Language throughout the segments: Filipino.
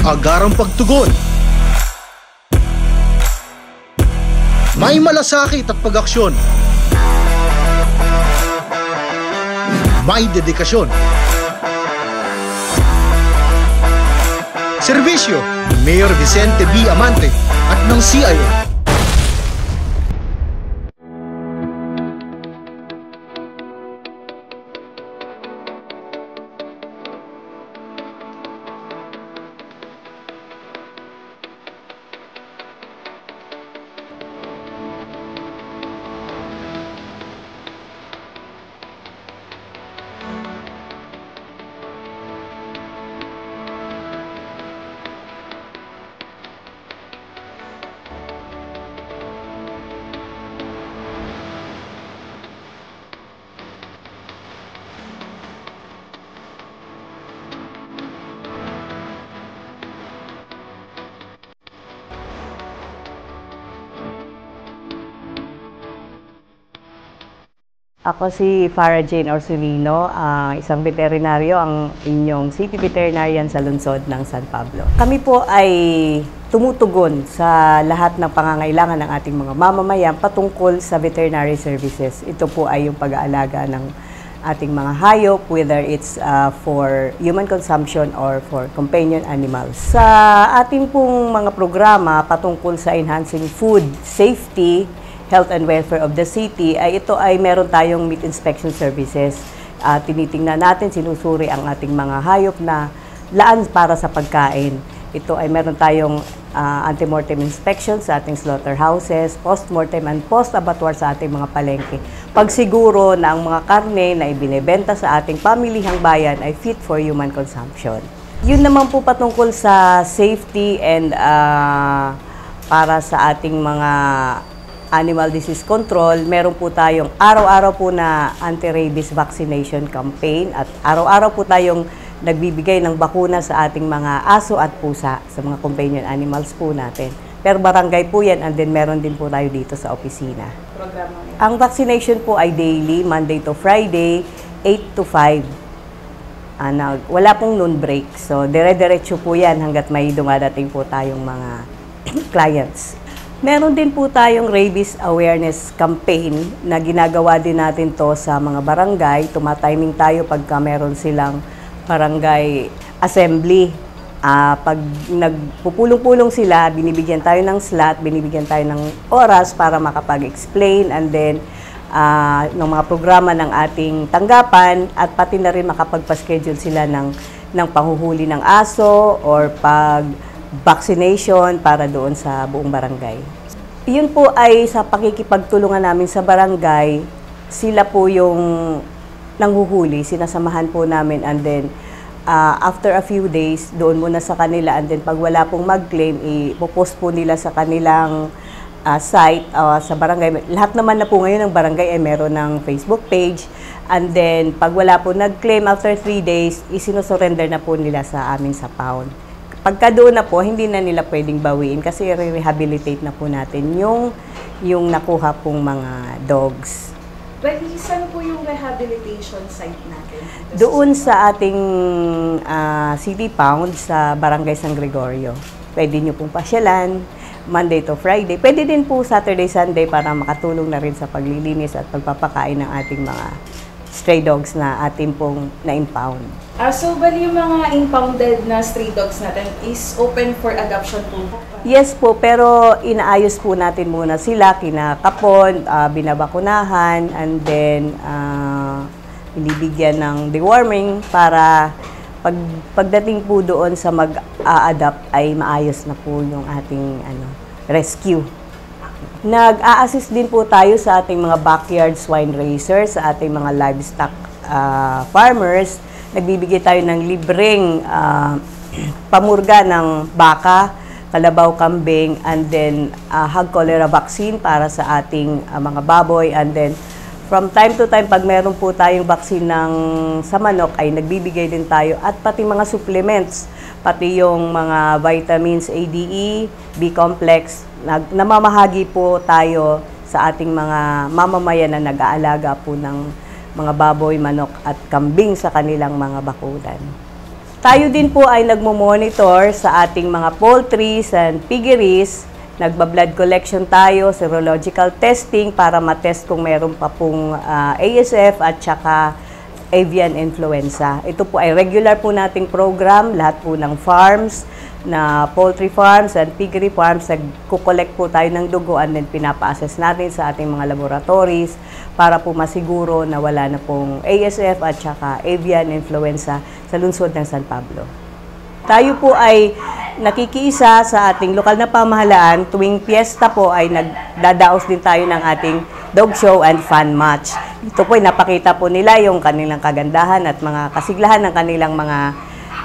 agarang pagtugon. May malasakit at pag-aksyon. May dedikasyon. Serbisyo ni Mayor Vicente B. Amante at ng CIO. Ako si Farah Jane Orsolino, isang veterinaryo, ang inyong City Veterinarian sa lungsod ng San Pablo. Kami po ay tumutugon sa lahat ng pangangailangan ng ating mga mamamayan patungkol sa veterinary services. Ito po ay yung pag-aalaga ng ating mga hayop, whether it's for human consumption or for companion animals. Sa ating pong mga programa patungkol sa enhancing food safety, health and welfare of the city, ay ito ay meron tayong meat inspection services. Tinitingnan natin, sinusuri ang ating mga hayop na laan para sa pagkain. Ito ay meron tayong antemortem inspection sa ating slaughterhouses, postmortem and post-abattoir sa ating mga palengke. Pagsiguro na ang mga karne na ibinebenta sa ating pamilihang bayan ay fit for human consumption. Yun naman po patungkol sa safety and para sa ating mga animal disease control, meron po tayong araw-araw po na anti-rabies vaccination campaign at araw-araw po tayong nagbibigay ng bakuna sa ating mga aso at pusa, sa mga companion animals po natin. Per barangay po yan, and then meron din po tayo dito sa opisina. Ang vaccination po ay daily, Monday to Friday, 8 to 5. Wala pong noon break. So, dire-diretso po yan hanggat may dumadating po tayong mga clients. Meron din po tayong rabies awareness campaign na ginagawa din natin to sa mga barangay. Tumatiming tayo pagka meron silang barangay assembly. Pag nagpupulong-pulong sila, binibigyan tayo ng slot, binibigyan tayo ng oras para makapag-explain, and then ng mga programa ng ating tanggapan, at pati na rin makapagpa-schedule sila ng panghuhuli ng aso or vaccination para doon sa buong barangay. Yun po ay sa pakikipagtulungan namin sa barangay, sila po yung nanghuhuli, sinasamahan po namin, and then after a few days, doon muna sa kanila, and then pag wala pong mag-claim, ipopost po nila sa kanilang site sa barangay. Lahat naman na po ngayon ng barangay ay meron ng Facebook page, and then pag wala po nag-claim after 3 days, isinosurrender na po nila sa amin sa pound. Pagka doon na po, hindi na nila pwedeng bawiin kasi re-rehabilitate na po natin yung nakuha pong mga dogs. But saan po yung rehabilitation site natin? Doon sa ating city pound sa Barangay San Gregorio. Pwede nyo pong pasyalan, Monday to Friday. Pwede din po Saturday, Sunday para makatulong na rin sa paglilinis at pagpapakain ng ating mga stray dogs na ating pong na-impound. So, bali yung mga impounded na stray dogs natin is open for adoption po? Yes po, pero inaayos po natin muna sila, kinakapon, binabakunahan, and then binibigyan ng deworming para pagdating po doon sa mag-a-adapt ay maayos na po yung ating rescue. Nag-a-assist din po tayo sa ating mga backyard swine raisers, sa ating mga livestock farmers. Nagbibigay tayo ng libreng pamurga ng baka, kalabaw, kambing, and then hog cholera vaccine para sa ating mga baboy. And then from time to time, pag meron po tayong vaccine sa manok, ay nagbibigay din tayo, at pati mga supplements, pati yung mga vitamins A, D, E, B-complex, namamahagi po tayo sa ating mga mamamayan na nag-aalaga po ng mga baboy, manok at kambing sa kanilang mga bakuran. Tayo din po ay nagmo-monitor sa ating mga poultries and piggeries. Nagba-blood collection tayo, serological testing para matest kung meron pa pong ASF at saka avian influenza. Ito po ay regular po nating program, lahat po ng farms, na poultry farms and piggery farms, nagko-collect po tayo ng dugo and then pinapa-assess natin sa ating mga laboratories para po masiguro na wala na pong ASF at saka avian influenza sa lungsod ng San Pablo. Tayo po ay nakikiisa sa ating lokal na pamahalaan. Tuwing piyesta po ay nagdadaos din tayo ng ating dog show and fun match. Ito po ay napakita po nila yung kanilang kagandahan at mga kasiglahan ng kanilang mga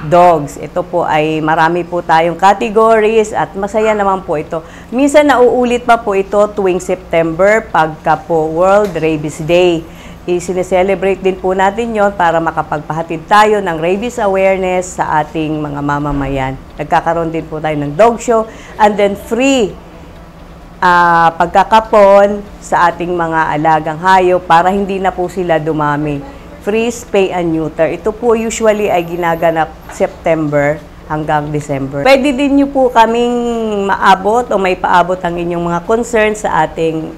dogs. Ito po ay marami po tayong categories at masaya naman po ito. Minsan nauulit pa po ito tuwing September pagka po World Rabies Day. I-celebrate din po natin yon para makapagpahatid tayo ng rabies awareness sa ating mga mamamayan. Nagkakaroon din po tayo ng dog show and then free pagkakapon sa ating mga alagang hayop para hindi na po sila dumami. Free spay and neuter. Ito po usually ay ginaganap September hanggang December. Pwede din nyo po kaming maabot o may paabot ang inyong mga concerns sa ating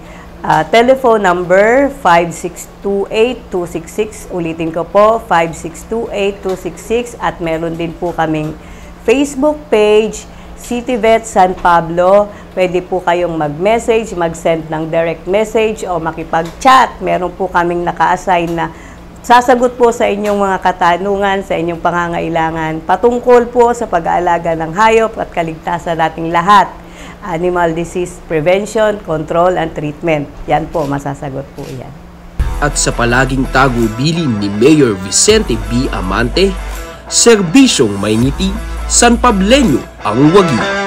telephone number 5628-266. Ulitin ko po, 5628-266 at meron din po kaming Facebook page, City Vet San Pablo. Pwede po kayong mag-message, mag-send ng direct message o makipag-chat. Meron po kaming naka-assign na sasagot po sa inyong mga katanungan, sa inyong pangangailangan, patungkol po sa pag-aalaga ng hayop at kaligtasan nating lahat. Animal disease prevention, control, and treatment. Yan po, masasagot po yan. At sa palaging tagubilin ni Mayor Vicente B. Amante, serbisyong may ngiti, San Pableño ang wagi.